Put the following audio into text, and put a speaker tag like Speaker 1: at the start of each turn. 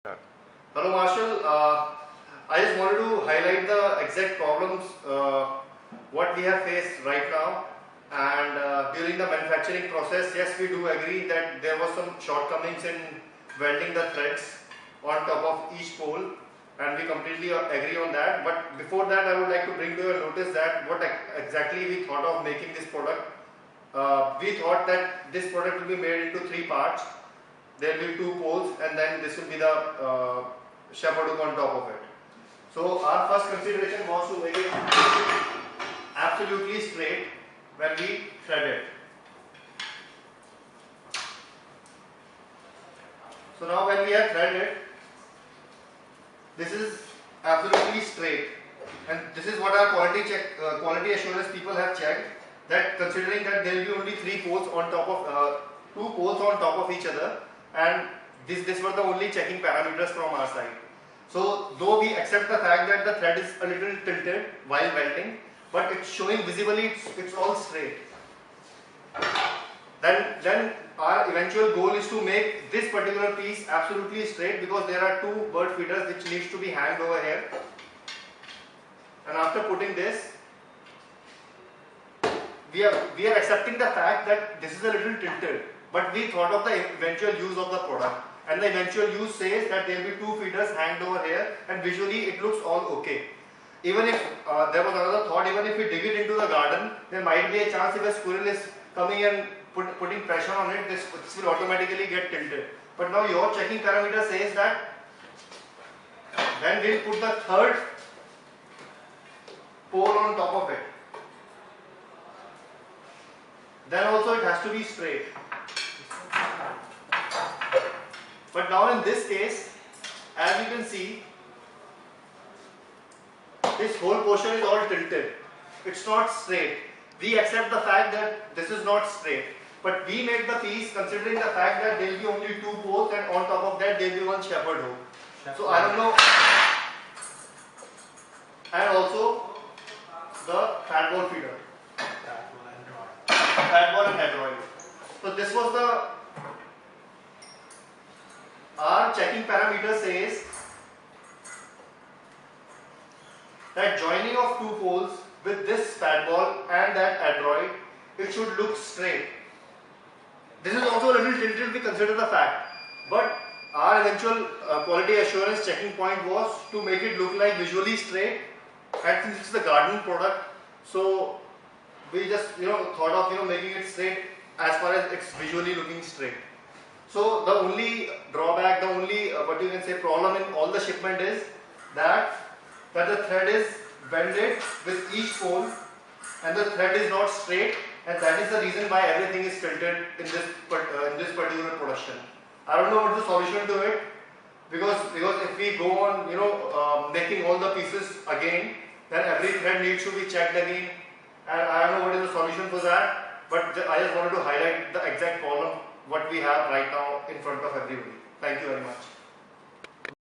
Speaker 1: Hello Marshall, I just wanted to highlight the exact problems what we have faced right now, and during the manufacturing process. Yes, we do agree that there was some shortcomings in welding the threads on top of each pole, and we completely agree on that. But before that, I would like to bring to your notice that what exactly we thought of making this product. We thought that this product will be made into three parts. There will be two poles, and then this will be the shepherd hook on top of it. So our first consideration was to make it absolutely straight when we thread it. So now when we have threaded it, this is absolutely straight, and this is what our quality assurance people have checked, that considering that there will be only three poles on top of two poles on top of each other, and this were the only checking parameters from our side. So though we accept the fact that the thread is a little tilted while welding, but it's showing visibly it's all straight. Then our eventual goal is to make this particular piece absolutely straight, because there are two bird feeders which needs to be hanged over here. And after putting this, we are accepting the fact that this is a little tilted, but we thought of the eventual use of the product, and the eventual use says that there will be two feeders hanged over here, and visually it looks all okay. Even if there was another thought, even if we dig it into the garden, there might be a chance if a squirrel is coming and putting pressure on it, this will automatically get tilted. But now your checking parameter says that when we'll put the third pole on top of it, then also it has to be straight. But now in this case, as you can see, this whole portion is all tilted. It's not straight. We accept the fact that this is not straight, but we made the piece considering the fact that there will be only two poles, and on top of that there will be one shepherd hook. So I don't know, and also the fat ball feeder, fat ball and head. So this was our checking parameter says that joining of two poles with this fat ball and that adroit, it should look straight. This is also a little tilted if we consider the fact, but our eventual quality assurance checking point was to make it look like visually straight, and since it's the garden product, so we just thought of making it straight as far as it's visually looking straight. So the only drawback, the only what you can say problem in all the shipment is that the thread is bended with each pole, and the thread is not straight, and that is the reason why everything is tilted in this particular production. I don't know what's the solution to it, because if we go on making all the pieces again, then every thread needs to be checked again, and I don't know what is the solution for that. But I just wanted to highlight the exact problem what we have right now in front of everybody. Thank you very much.